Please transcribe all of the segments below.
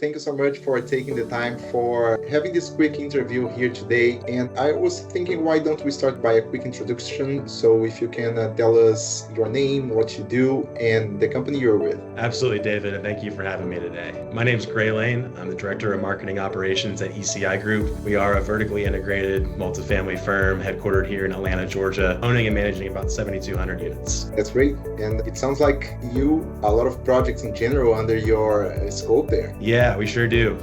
Thank you so much for taking the time for having this quick interview here today. And I was thinking, why don't we start by a quick introduction? So if you can tell us your name, what you do, and the company you're with. Absolutely, David, and thank you for having me today. My name is Gray Lane. I'm the Director of Marketing Operations at ECI Group. We are a vertically integrated multifamily firm headquartered here in Atlanta, Georgia, owning and managing about 7,200 units. That's great. And it sounds like a lot of projects in general under your scope there. Yeah, we sure do.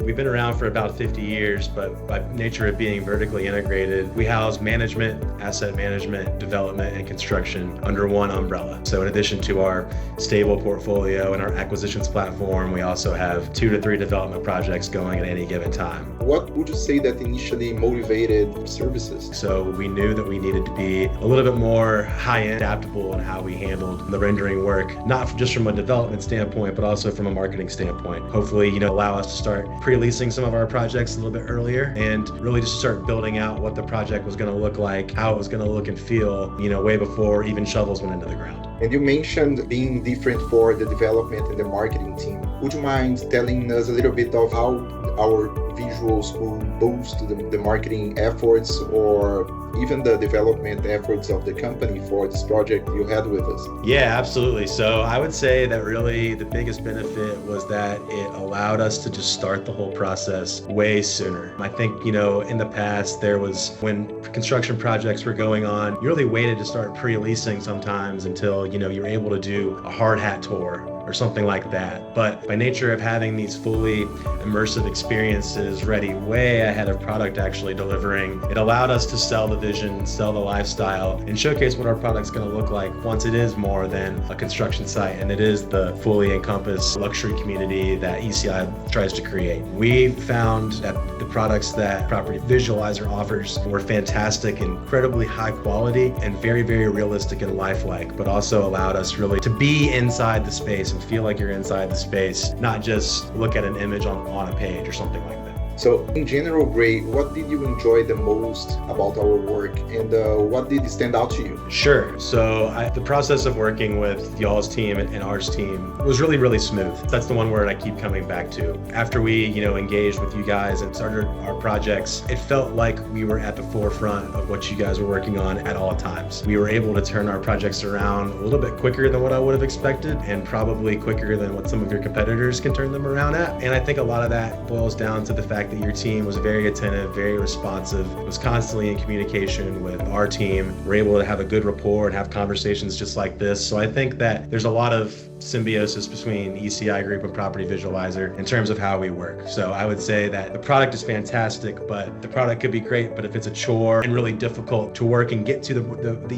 We've been around for about 50 years, but by nature of being vertically integrated, we house management, asset management, development, and construction under one umbrella. So in addition to our stable portfolio and our acquisitions platform, we also have 2 to 3 development projects going at any given time. What would you say that initially motivated services? So we knew that we needed to be a little bit more high-end, adaptable in how we handled the rendering work, not just from a development standpoint, but also from a marketing standpoint. Hopefully, allow us to start pre-leasing some of our projects a little bit earlier and really just start building out what the project was going to look like, how it was going to look and feel, way before even shovels went into the ground. And you mentioned being different for the development and the marketing team. Would you mind telling us a little bit of how our visuals will boost the marketing efforts or even the development efforts of the company for this project you had with us? Yeah, absolutely. So I would say that really the biggest benefit was that it allowed us to just start the whole process way sooner. I think, in the past there was, when construction projects were going on, you really waited to start pre-leasing sometimes until, you were able to do a hard hat tour or something like that. But by nature of having these fully immersive experiences ready way ahead of product actually delivering, it allowed us to sell the vision, sell the lifestyle, and showcase what our product's going to look like once it is more than a construction site and it is the fully encompassed luxury community that ECI tries to create. We found that the products that Property Visualizer offers were fantastic, incredibly high quality, and very, very realistic and lifelike, but also allowed us really to be inside the space and feel like you're inside the space, not just look at an image on a page or something like that. So in general, Gray, what did you enjoy the most about our work and what did stand out to you? Sure. So the process of working with y'all's team and ours team was really, really smooth. That's the one word I keep coming back to. After we, engaged with you guys and started our projects, it felt like we were at the forefront of what you guys were working on at all times. We were able to turn our projects around a little bit quicker than what I would have expected and probably quicker than what some of your competitors can turn them around at. And I think a lot of that boils down to the fact that your team was very attentive, very responsive, was constantly in communication with our team. We're able to have a good rapport and have conversations just like this. So I think that there's a lot of symbiosis between ECI Group and Property Visualizer in terms of how we work. So I would say that the product is fantastic, but the product could be great, but if it's a chore and really difficult to work and get to the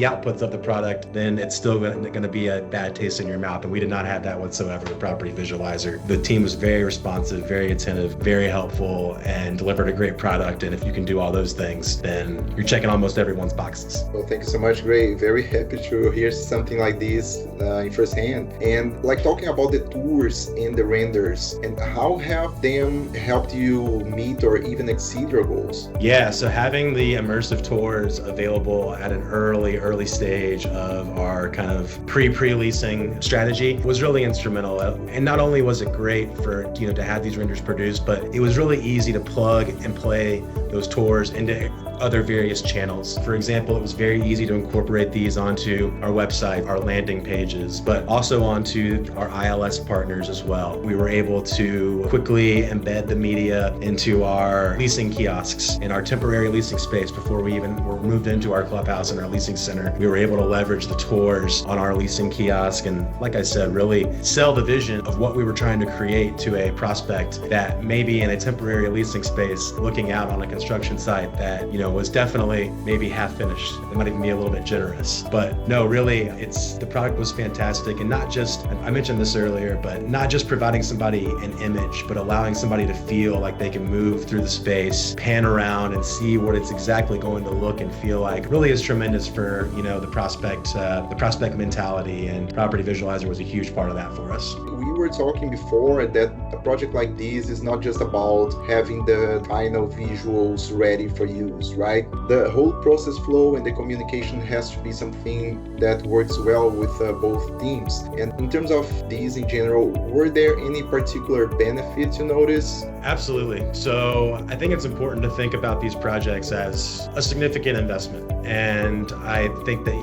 outputs of the product, then it's still going to be a bad taste in your mouth. And we did not have that whatsoever with Property Visualizer. The team was very responsive, very attentive, very helpful, and delivered a great product. And if you can do all those things, then you're checking almost everyone's boxes. Well, thank you so much, Gray. Very happy to hear something like this in firsthand. And talking about the tours and the renders, and how have them helped you meet or even exceed your goals? Yeah, so having the immersive tours available at an early stage of our kind of pre-leasing strategy was really instrumental. And not only was it great for, to have these renders produced, but it was really easy to plug and play those tours into other various channels. For example, it was very easy to incorporate these onto our website, our landing pages, but also onto our ILS partners as well. We were able to quickly embed the media into our leasing kiosks in our temporary leasing space before we even were moved into our clubhouse and our leasing center. We were able to leverage the tours on our leasing kiosk and, like I said, really sell the vision of what we were trying to create to a prospect that may be in a temporary leasing space looking out on a construction site that, was definitely maybe half finished. It might even be a little bit generous. But no, really, the product was fantastic. And not just, I mentioned this earlier, but not just providing somebody an image, but allowing somebody to feel like they can move through the space, pan around and see what it's exactly going to look and feel like really is tremendous for, the prospect mentality, and Property Visualizer was a huge part of that for us. We were talking before that a project like this is not just about having the final visuals ready for use, right? right? The whole process flow and the communication has to be something that works well with both teams. And in terms of these in general, were there any particular benefits you notice? Absolutely. So I think it's important to think about these projects as a significant investment. And I think that,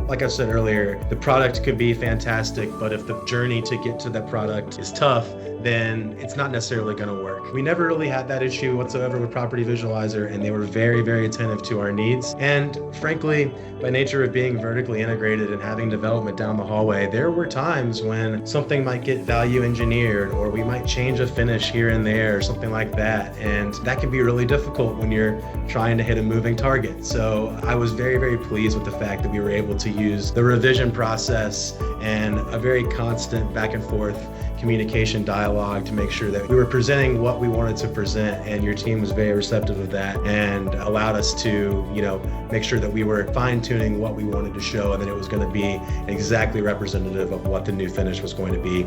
like I said earlier, the product could be fantastic, but if the journey to get to that product is tough, then it's not necessarily going to work. We never really had that issue whatsoever with Property Visualizer, and they were very, very attentive to our needs. And frankly, by nature of being vertically integrated and having development down the hallway, there were times when something might get value engineered, or we might change a finish here and there, or something like that. And that can be really difficult when you're trying to hit a moving target. So I was very, very pleased with the fact that we were able to use the revision process and a very constant back and forth communication dialogue to make sure that we were presenting what we wanted to present, and your team was very receptive of that and allowed us to, make sure that we were fine-tuning what we wanted to show, and that it was going to be exactly representative of what the new finish was going to be,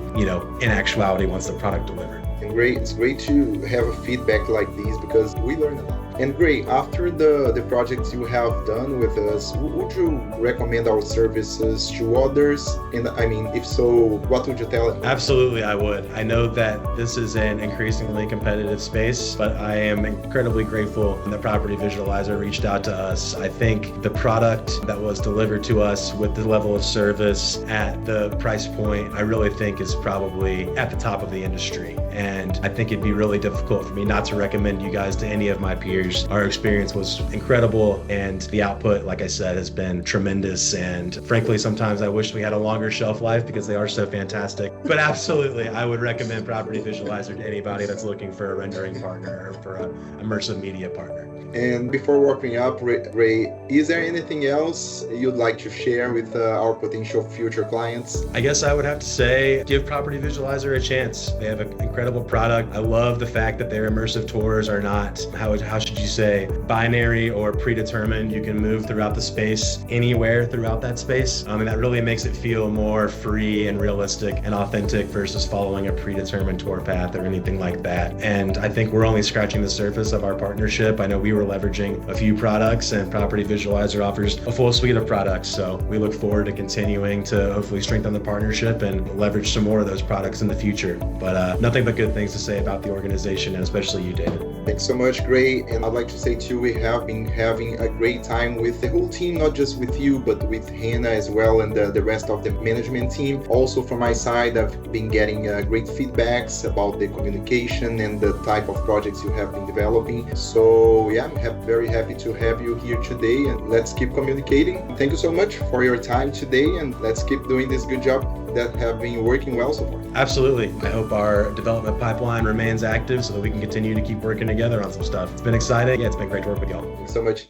in actuality once the product delivered. And it's great to have a feedback like these because we learn a lot. And great, after the projects you have done with us, would you recommend our services to others? And I mean, if so, what would you tell them? Absolutely, I would. I know that this is an increasingly competitive space, but I am incredibly grateful that Property Visualizer reached out to us. I think the product that was delivered to us with the level of service at the price point, I really think is probably at the top of the industry. And I think it'd be really difficult for me not to recommend you guys to any of my peers. Our experience was incredible, and the output, like I said, has been tremendous. And frankly, sometimes I wish we had a longer shelf life because they are so fantastic. But absolutely, I would recommend Property Visualizer to anybody that's looking for a rendering partner or for an immersive media partner. And before wrapping up, Ray, is there anything else you'd like to share with our potential future clients? I guess I would have to say, give Property Visualizer a chance. They have an incredible product. I love the fact that their immersive tours are not, how should you say, binary or predetermined. You can move throughout the space, anywhere throughout that space. And that really makes it feel more free and realistic and authentic versus following a predetermined tour path or anything like that. And I think we're only scratching the surface of our partnership. I know we were leveraging a few products, and Property Visualizer offers a full suite of products. So we look forward to continuing to hopefully strengthen the partnership and leverage some more of those products in the future. But nothing but good things to say about the organization, and especially you, David. Thanks so much, Gray. And I'd like to say too, we have been having a great time with the whole team, not just with you, but with Hannah as well and the rest of the management team. Also from my side, I've been getting great feedbacks about the communication and the type of projects you have been developing. So yeah, I'm very happy to have you here today, and let's keep communicating. Thank you so much for your time today, and let's keep doing this good job that have been working well so far. Absolutely. I hope our development pipeline remains active so that we can continue to keep working together on some stuff. It's been exciting. Yeah, it's been great to work with y'all. Thanks so much.